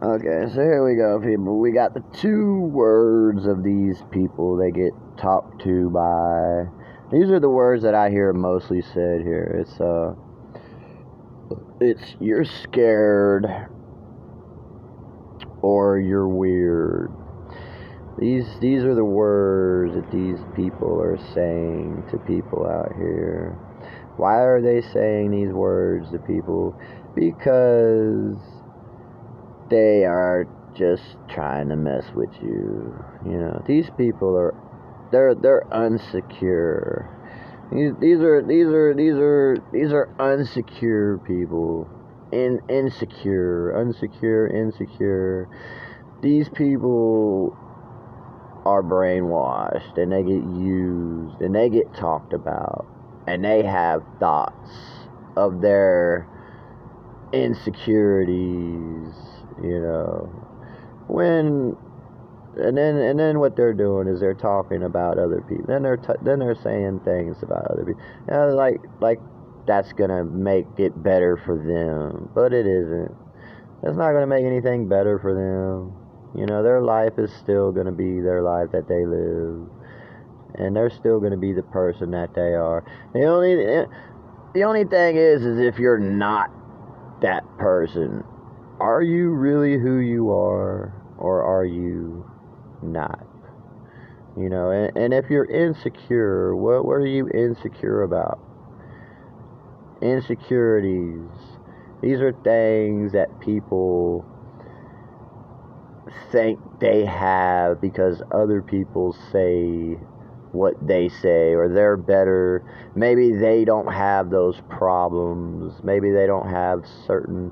Okay, so here we go, people. We got the two words of these people they get talked to by. These are the words that I hear mostly said here. It's you're scared or you're weird. These are the words that these people are saying to people out here. Why are they saying these words to people? Because they are just trying to mess with you. You know, these people are they're unsecure. These are unsecure people. Insecure. These people are brainwashed and they get used and they get talked about and they have thoughts of their insecurities, you know. And then what they're doing is they're talking about other people. Then they're saying things about other people. You know, like that's gonna make it better for them, but it isn't. It's not gonna make anything better for them. You know, their life is still gonna be their life that they live, and they're still gonna be the person that they are. The only thing is if you're not that person, are you really who you are, or are you not? You know, and if you're insecure, what are you insecure about? Insecurities. These are things that people think they have because other people say what they say, or they're better. Maybe they don't have those problems. Maybe they don't have certain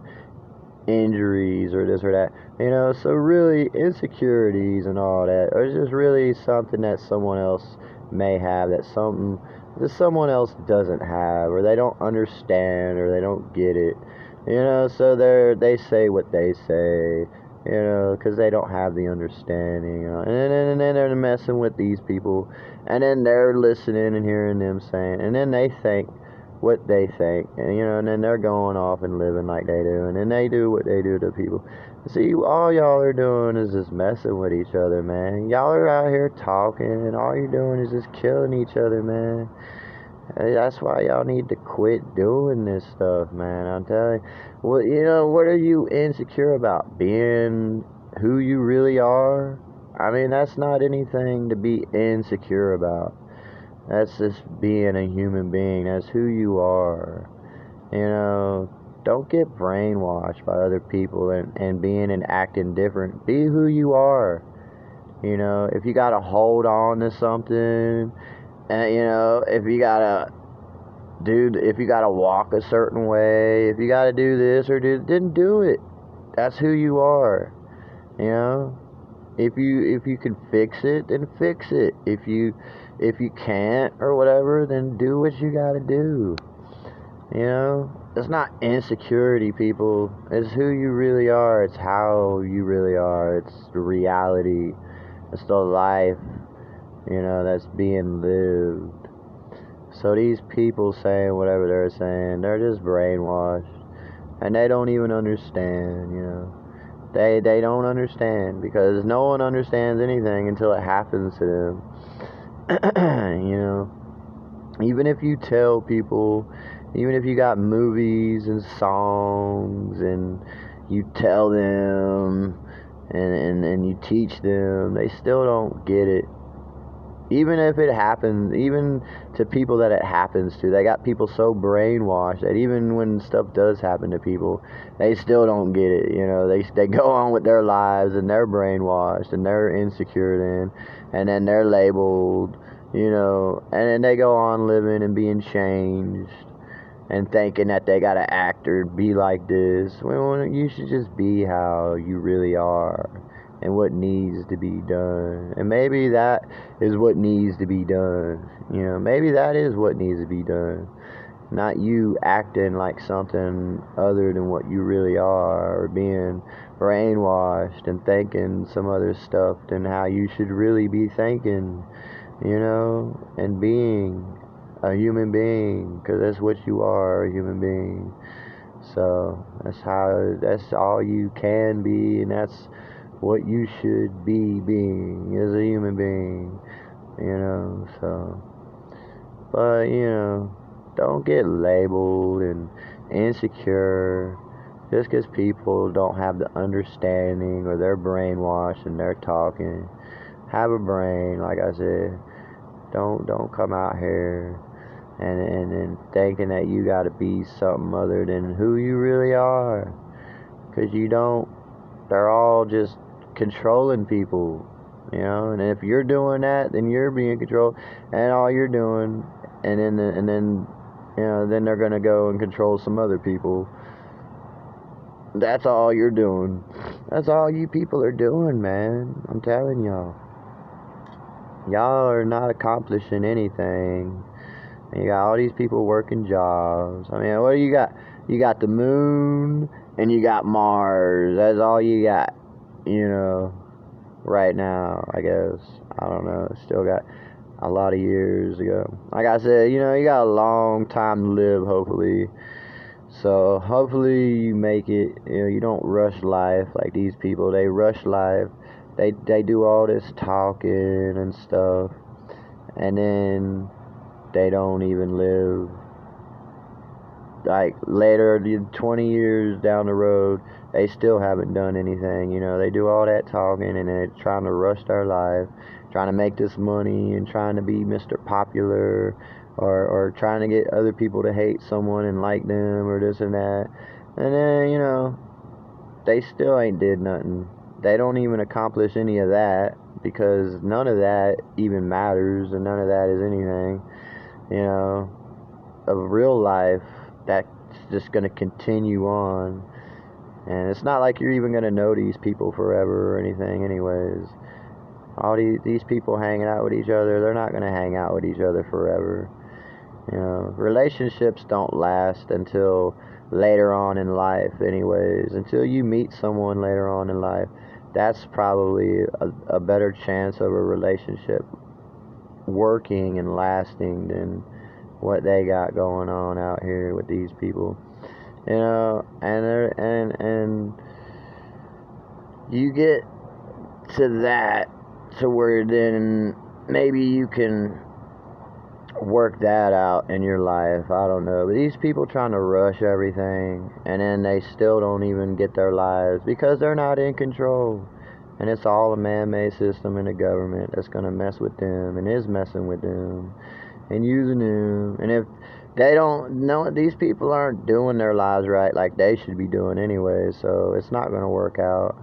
injuries or this or that. You know, so really insecurities and all that are just really something that someone else may have that someone else doesn't have, or they don't understand, or they don't get it. You know, so they say what they say, you know, because they don't have the understanding, you know. And then they're messing with these people, and then they're listening and hearing them saying, and then they think what they think, and you know, and then they're going off and living like they do, and then they do what they do to people. See, all y'all are doing is just messing with each other, man. Y'all are out here talking, and all you're doing is just killing each other, man. That's why y'all need to quit doing this stuff, man. I'm telling you. Well, you know, what are you insecure about? Being who you really are? I mean, that's not anything to be insecure about. That's just being a human being. That's who you are. You know, don't get brainwashed by other people and being and acting different. Be who you are. You know, if you gotta hold on to something, and you know, if you gotta walk a certain way, if you gotta do this or then do it. That's who you are. You know, if you can fix it, then fix it. If you can't or whatever, then do what you gotta do. You know, it's not insecurity, people. It's who you really are. It's how you really are. It's the reality. It's the life, you know, that's being lived. So these people saying whatever they're saying, they're just brainwashed. And they don't even understand, you know. They don't understand, because no one understands anything until it happens to them. You know, even if you tell people, even if you got movies and songs and you tell them and you teach them, they still don't get it. Even if it happens, even to people that it happens to, they got people so brainwashed that even when stuff does happen to people, they still don't get it. You know, they go on with their lives, and they're brainwashed, and they're insecure then, and then they're labeled, you know, and then they go on living and being changed and thinking that they gotta act or be like this. Well, you should just be how you really are and what needs to be done. And maybe that is what needs to be done. You know, maybe that is what needs to be done. Not you acting like something other than what you really are, or being brainwashed and thinking some other stuff than how you should really be thinking, you know, and being a human being, because that's what you are, a human being. So that's all you can be, and that's what you should be being as a human being, so. But, don't get labeled and insecure just because people don't have the understanding or they're brainwashed and they're talking. Have a brain, like I said. Don't come out here and thinking that you gotta be something other than who you really are. Because you don't. They're all just controlling people, and if you're doing that, then you're being controlled, and all you're doing, and then then they're gonna go and control some other people. That's all you're doing. That's all you people are doing, man. I'm telling y'all. Y'all are not accomplishing anything. And you got all these people working jobs. I mean, what do you got? You got the moon and you got Mars. That's all you got, right now, I guess. I don't know. Still got a lot of years ago. Like I said, you got a long time to live, hopefully. So hopefully you make it. You don't rush life like these people. They rush life. They do all this talking and stuff, and then they don't even live. Like later, 20 years down the road, they still haven't done anything. They do all that talking and they're trying to rush their life, trying to make this money and trying to be Mr. Popular, or trying to get other people to hate someone and like them or this and that. And then, they still ain't did nothing. They don't even accomplish any of that because none of that even matters and none of that is anything, of real life that's just going to continue on. And it's not like you're even going to know these people forever or anything anyways. All these people hanging out with each other, they're not going to hang out with each other forever. Relationships don't last until later on in life anyways. Until you meet someone later on in life, that's probably a better chance of a relationship working and lasting than what they got going on out here with these people. And you get to that to where then maybe you can work that out in your life. I don't know. But these people trying to rush everything, and then they still don't even get their lives because they're not in control. And it's all a man-made system in the government that's going to mess with them and is messing with them and using them. And if they don't know, these people aren't doing their lives right like they should be doing anyway, so it's not going to work out.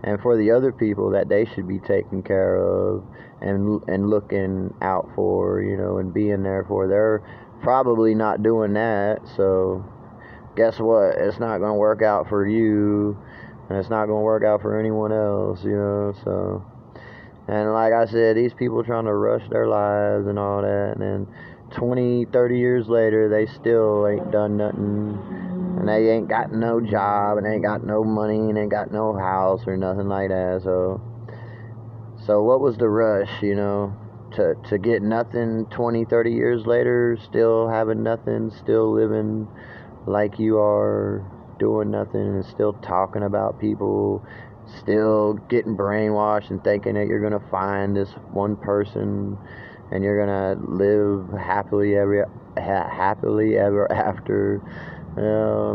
And for the other people that they should be taking care of and looking out for, and being there for, they're probably not doing that. So guess what? It's not going to work out for you, and it's not going to work out for anyone else, so. And like I said, these people trying to rush their lives and all that, and then 20, 30 years later, they still ain't done nothing, and they ain't got no job, and they ain't got no money, and ain't got no house or nothing like that. So what was the rush, to get nothing 20, 30 years later, still having nothing, still living like you are, doing nothing, and still talking about people, still getting brainwashed and thinking that you're going to find this one person and you're going to live happily ever after,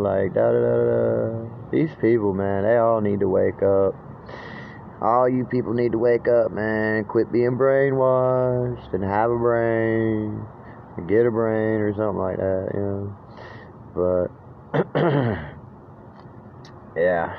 like da da da da. These people, man, they all need to wake up. All you people need to wake up, man. Quit being brainwashed and have a brain, or get a brain or something like that, But yeah.